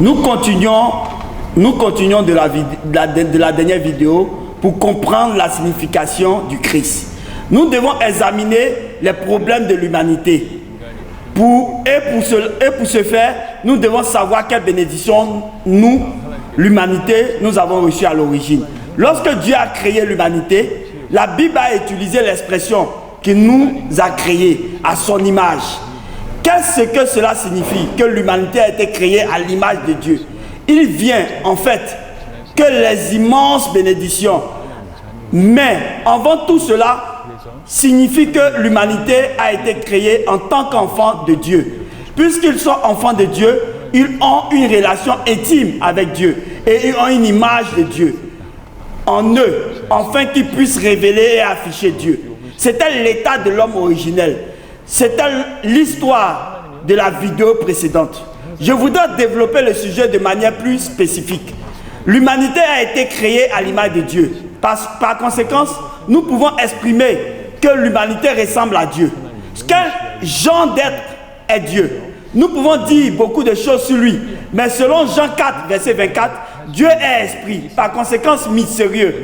Nous continuons de la dernière vidéo pour comprendre la signification du Christ. Nous devons examiner les problèmes de l'humanité. Pour ce faire, nous devons savoir quelle bénédiction nous, l'humanité, nous avons reçue à l'origine. Lorsque Dieu a créé l'humanité, la Bible a utilisé l'expression qu'il nous a créés à son image. Qu'est-ce que cela signifie que l'humanité a été créée à l'image de Dieu? Il vient en fait que les immenses bénédictions, mais avant tout cela, signifie que l'humanité a été créée en tant qu'enfant de Dieu. Puisqu'ils sont enfants de Dieu, ils ont une relation intime avec Dieu et ils ont une image de Dieu en eux, afin qu'ils puissent révéler et afficher Dieu. C'était l'état de l'homme originel. C'était l'histoire de la vidéo précédente. Je voudrais développer le sujet de manière plus spécifique. L'humanité a été créée à l'image de Dieu. Par conséquent, nous pouvons exprimer que l'humanité ressemble à Dieu. Quel genre d'être est Dieu? Nous pouvons dire beaucoup de choses sur lui, mais selon Jean 4, verset 24, Dieu est esprit, par conséquent mystérieux.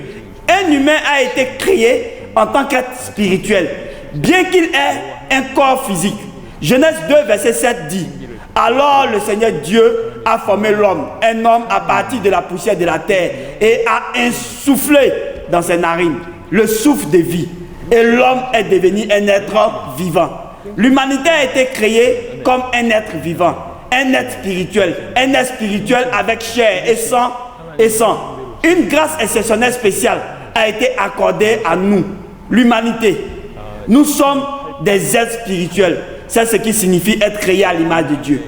Un humain a été créé en tant qu'être spirituel, bien qu'il ait un corps physique. Genèse 2, verset 7 dit: alors le Seigneur Dieu a formé l'homme, un homme à partir de la poussière de la terre, et a insufflé dans ses narines le souffle de vie. Et l'homme est devenu un être vivant. L'humanité a été créée comme un être vivant, un être spirituel avec chair et sang. Une grâce exceptionnelle spéciale a été accordée à nous, l'humanité. Nous sommes des êtres spirituels. C'est ce qui signifie être créé à l'image de Dieu.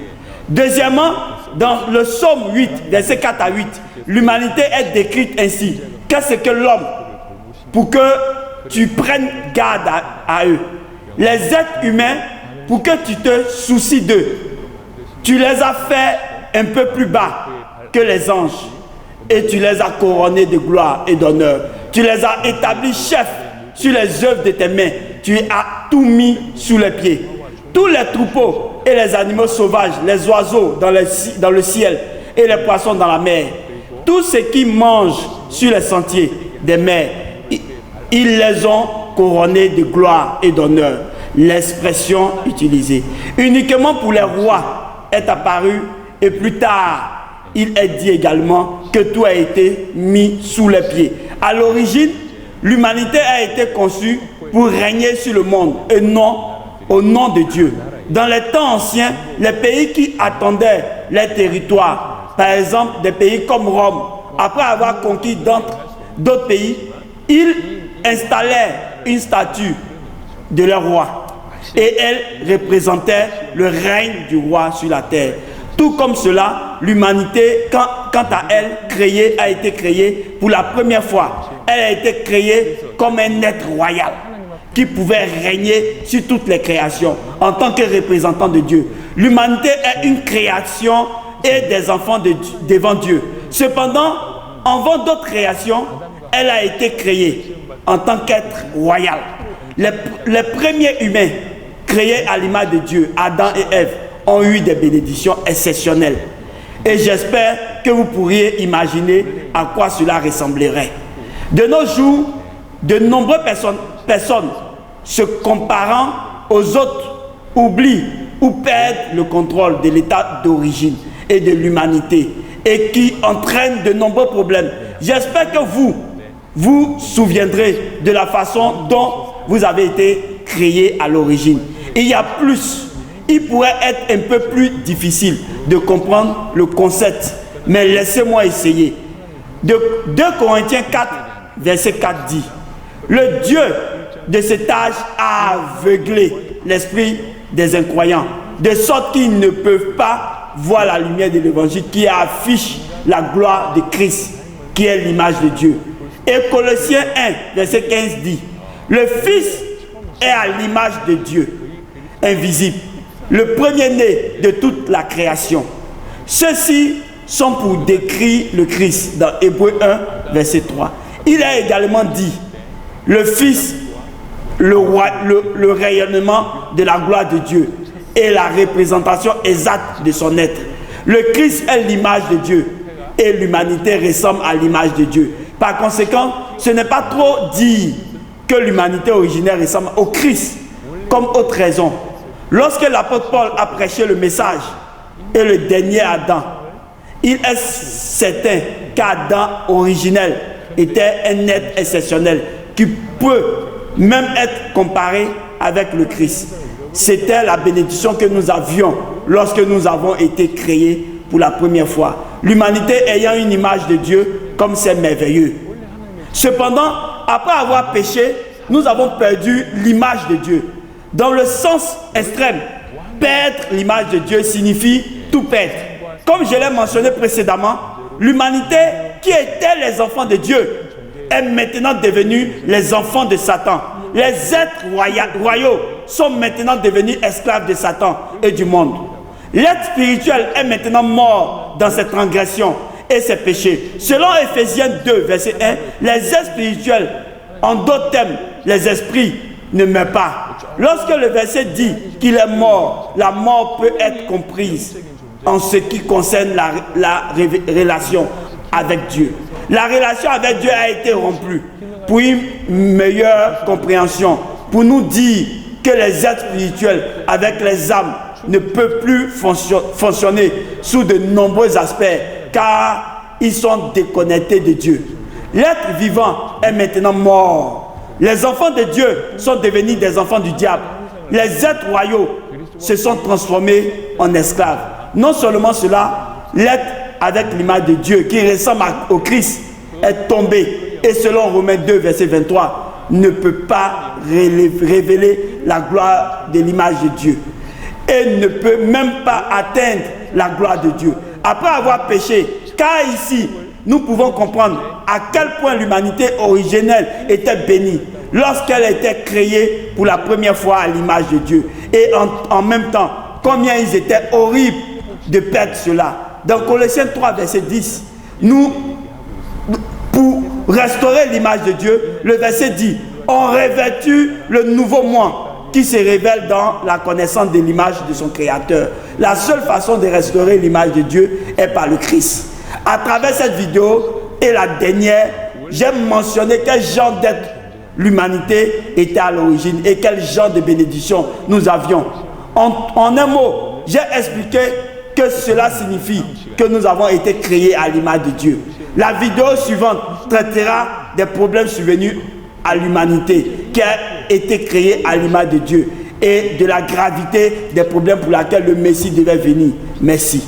Deuxièmement, dans le psaume 8, verset 4 à 8, l'humanité est décrite ainsi. Qu'est-ce que l'homme? Pour que tu prennes garde à eux. Les êtres humains, pour que tu te soucies d'eux. Tu les as fait un peu plus bas que les anges. Et tu les as couronnés de gloire et d'honneur. Tu les as établis chefs sur les œuvres de tes mains. Tu as tout mis sous les pieds. Tous les troupeaux et les animaux sauvages, les oiseaux dans le ciel et les poissons dans la mer, tous ceux qui mangent sur les sentiers des mers, ils les ont couronnés de gloire et d'honneur. L'expression utilisée uniquement pour les rois est apparue, et plus tard il est dit également que tout a été mis sous les pieds. À l'origine, l'humanité a été conçue pour régner sur le monde et non au nom de Dieu. Dans les temps anciens, les pays qui attendaient les territoires, par exemple des pays comme Rome, après avoir conquis d'autres pays, ils installèrent une statue de leur roi et elle représentait le règne du roi sur la terre. Tout comme cela, l'humanité, quant à elle, a été créée pour la première fois. Elle a été créée comme un être royal qui pouvait régner sur toutes les créations en tant que représentant de Dieu. L'humanité est une création et des enfants devant Dieu. Cependant, avant d'autres créations, elle a été créée en tant qu'être royal. Les premiers humains créés à l'image de Dieu, Adam et Ève, ont eu des bénédictions exceptionnelles. Et j'espère que vous pourriez imaginer à quoi cela ressemblerait. De nos jours, de nombreuses personnes se comparant aux autres oublient ou perdent le contrôle de l'état d'origine et de l'humanité et qui entraîne de nombreux problèmes. J'espère que vous souviendrez de la façon dont vous avez été créé à l'origine. Il y a plus. Il pourrait être un peu plus difficile de comprendre le concept, mais laissez-moi essayer. 2 Corinthiens 4, verset 4 dit: le Dieu de cet âge a aveuglé l'esprit des incroyants, de sorte qu'ils ne peuvent pas voir la lumière de l'évangile qui affiche la gloire de Christ, qui est l'image de Dieu. Et Colossiens 1, verset 15 dit: le Fils est à l'image de Dieu, invisible, le premier-né de toute la création. Ceux-ci sont pour décrire le Christ dans Hébreux 1, verset 3. Il a également dit: le Fils, le rayonnement de la gloire de Dieu et la représentation exacte de son être. Le Christ est l'image de Dieu et l'humanité ressemble à l'image de Dieu. Par conséquent, ce n'est pas trop dire que l'humanité originelle ressemble au Christ comme autre raison. Lorsque l'apôtre Paul a prêché le message et le dernier Adam, il est certain qu'Adam originel était un être exceptionnel qui peut même être comparé avec le Christ. C'était la bénédiction que nous avions lorsque nous avons été créés pour la première fois. L'humanité ayant une image de Dieu, comme c'est merveilleux. Cependant, après avoir péché, nous avons perdu l'image de Dieu. Dans le sens extrême, perdre l'image de Dieu signifie tout perdre. Comme je l'ai mentionné précédemment, l'humanité qui était les enfants de Dieu est maintenant devenue les enfants de Satan. Les êtres royaux sont maintenant devenus esclaves de Satan et du monde. L'être spirituel est maintenant mort dans ses transgressions et ses péchés. Selon Ephésiens 2, verset 1, les êtres spirituels, en d'autres termes, les esprits, ne meurent pas. Lorsque le verset dit qu'il est mort, la mort peut être comprise en ce qui concerne la relation avec Dieu. La relation avec Dieu a été rompue pour une meilleure compréhension, pour nous dire que les êtres spirituels avec les âmes ne peuvent plus fonctionner sous de nombreux aspects car ils sont déconnectés de Dieu. L'être vivant est maintenant mort. Les enfants de Dieu sont devenus des enfants du diable. Les êtres royaux se sont transformés en esclaves. Non seulement cela, l'être avec l'image de Dieu qui ressemble au Christ est tombé. Et selon Romains 2, verset 23, ne peut pas révéler la gloire de l'image de Dieu. Et ne peut même pas atteindre la gloire de Dieu. Après avoir péché, car ici, nous pouvons comprendre à quel point l'humanité originelle était bénie lorsqu'elle était créée pour la première fois à l'image de Dieu. Et en même temps, combien ils étaient horribles de perdre cela. Dans Colossiens 3, verset 10, pour restaurer l'image de Dieu, le verset dit, on revêtu le nouveau moi qui se révèle dans la connaissance de l'image de son Créateur. La seule façon de restaurer l'image de Dieu est par le Christ. À travers cette vidéo et la dernière, j'ai mentionné quel genre d'être l'humanité était à l'origine et quel genre de bénédiction nous avions. En un mot, j'ai expliqué que cela signifie que nous avons été créés à l'image de Dieu. La vidéo suivante traitera des problèmes survenus à l'humanité qui a été créée à l'image de Dieu et de la gravité des problèmes pour lesquels le Messie devait venir. Merci.